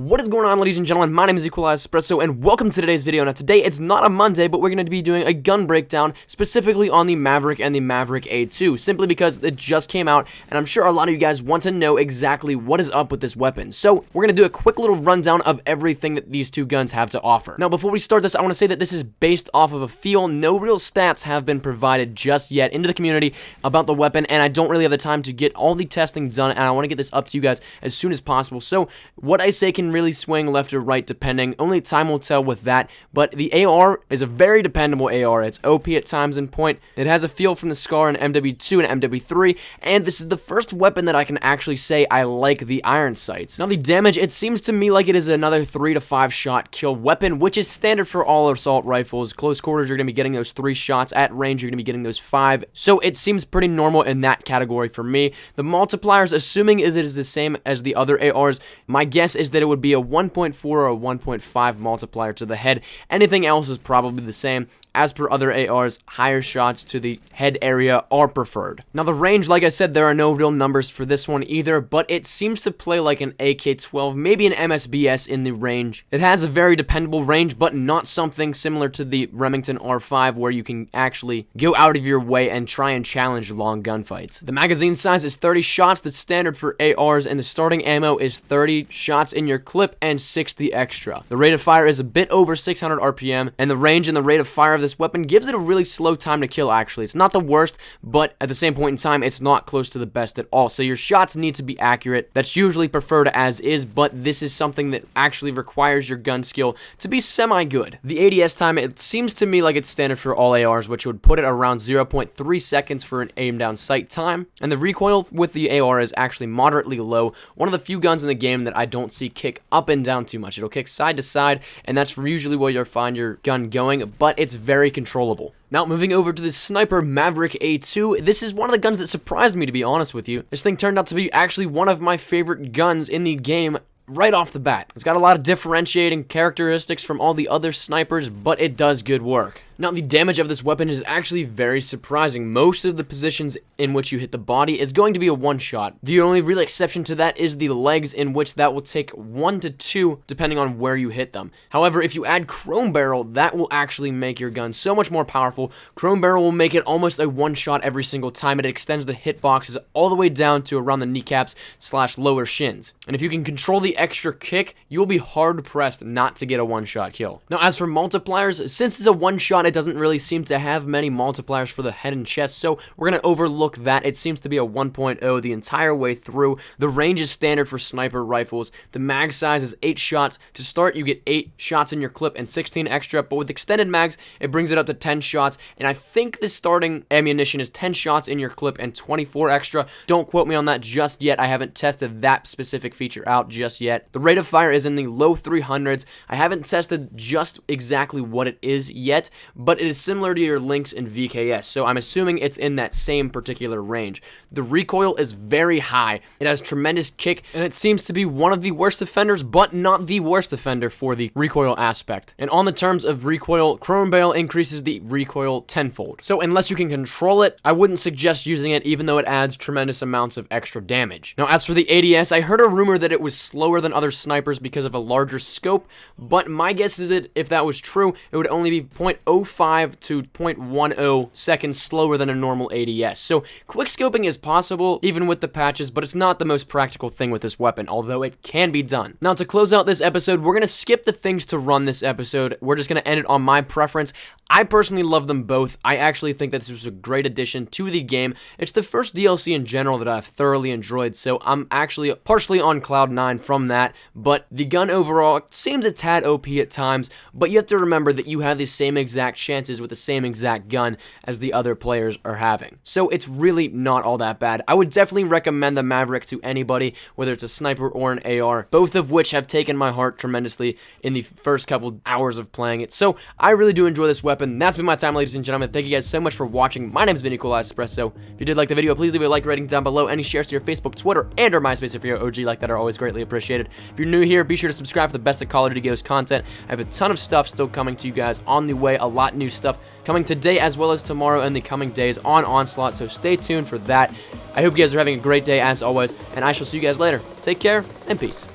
What is going on, ladies and gentlemen? My name is Espresso, and welcome to today's video. Now, today, it's not a Monday, but we're going to be doing a gun breakdown, specifically on the Maverick and the Maverick A2, simply because it just came out, and I'm sure a lot of you guys want to know exactly what is up with this weapon. So, we're going to do a quick little rundown of everything that these two guns have to offer. Now, before we start this, I want to say that this is based off of a feel. No real stats have been provided just yet into the community about the weapon, and I don't really have the time to get all the testing done, and I want to get this up to you guys as soon as possible. So, what I say can really swing left or right depending. Only time will tell with that, but the AR is a very dependable AR. It's OP at times in point. It has a feel from the SCAR in MW2 and MW3, and this is the first weapon that I can actually say I like the iron sights. Now, the damage, it seems to me like it is another 3 to 5 shot kill weapon, which is standard for all assault rifles. Close quarters, you're going to be getting those 3 shots. At range, you're going to be getting those 5. So it seems pretty normal in that category for me. The multipliers, assuming it is the same as the other ARs, my guess is that it would be a 1.4 or a 1.5 multiplier to the head. Anything else is probably the same. As per other ARs, higher shots to the head area are preferred. Now, the range, like I said, there are no real numbers for this one either, but it seems to play like an AK-12, maybe an MSBS in the range. It has a very dependable range, but not something similar to the Remington R5, where you can actually go out of your way and try and challenge long gunfights. The magazine size is 30 shots, that's standard for ARs, and the starting ammo is 30 shots in your clip and 60 extra. The rate of fire is a bit over 600 RPM, and the range and the rate of fire of this weapon gives it a really slow time to kill. Actually, it's not the worst, but at the same point in time, it's not close to the best at all. So your shots need to be accurate. That's usually preferred as is, but this is something that actually requires your gun skill to be semi-good. The ADS time, it seems to me like it's standard for all ARs, which would put it around 0.3 seconds for an aim down sight time, and the recoil with the AR is actually moderately low. One of the few guns in the game that I don't see kick up and down too much. It'll kick side to side, and that's usually where you'll find your gun going, but it's very controllable. Now, moving over to the sniper Maverick A2, this is one of the guns that surprised me, to be honest with you. This thing turned out to be actually one of my favorite guns in the game right off the bat. It's got a lot of differentiating characteristics from all the other snipers, but it does good work. Now, the damage of this weapon is actually very surprising. Most of the positions in which you hit the body is going to be a one-shot. The only real exception to that is the legs, in which that will take 1 to 2 depending on where you hit them. However, if you add Chrome Barrel, that will actually make your gun so much more powerful. Chrome Barrel will make it almost a one-shot every single time. It extends the hitboxes all the way down to around the kneecaps / lower shins. And if you can control the extra kick, you'll be hard-pressed not to get a one-shot kill. Now, as for multipliers, since it's a one-shot, it doesn't really seem to have many multipliers for the head and chest, so we're going to overlook that. It seems to be a 1.0 the entire way through. The range is standard for sniper rifles. The mag size is 8 shots. To start, you get 8 shots in your clip and 16 extra, but with extended mags, it brings it up to 10 shots, and I think the starting ammunition is 10 shots in your clip and 24 extra. Don't quote me on that just yet. I haven't tested that specific feature out just yet. The rate of fire is in the low 300s. I haven't tested just exactly what it is yet, but it is similar to your Lynx and VKS, so I'm assuming it's in that same particular range. The recoil is very high. It has tremendous kick, and it seems to be one of the worst offenders, but not the worst offender for the recoil aspect. And on the terms of recoil, Chrome Barrel increases the recoil tenfold. So unless you can control it, I wouldn't suggest using it, even though it adds tremendous amounts of extra damage. Now, as for the ADS, I heard a rumor that it was slower than other snipers because of a larger scope, but my guess is that if that was true, it would only be 0.05 to 0.10 seconds slower than a normal ADS. So quick scoping is possible even with the patches, but it's not the most practical thing with this weapon, although it can be done. Now, to close out this episode, we're going to skip the things to run this episode. We're just going to end it on my preference. I personally love them both. I actually think that this was a great addition to the game. It's the first DLC in general that I've thoroughly enjoyed, so I'm actually partially on cloud 9 from that, but the gun overall seems a tad OP at times, but you have to remember that you have the same exact chances with the same exact gun as the other players are having. So it's really not all that bad. I would definitely recommend the Maverick to anybody, whether it's a sniper or an AR, both of which have taken my heart tremendously in the first couple hours of playing it. So I really do enjoy this weapon. That's been my time, ladies and gentlemen. Thank you guys so much for watching. My name has been Espresso. If you did like the video, please leave a like rating down below. Any shares to your Facebook, Twitter, and or MySpace if you're OG like that are always greatly appreciated. If you're new here, be sure to subscribe for the best of Call of Duty Ghost content. I have a ton of stuff still coming to you guys on the way. A lot new stuff coming today as well as tomorrow and the coming days on Onslaught, so stay tuned for that. I hope you guys are having a great day as always, and I shall see you guys later. Take care and peace.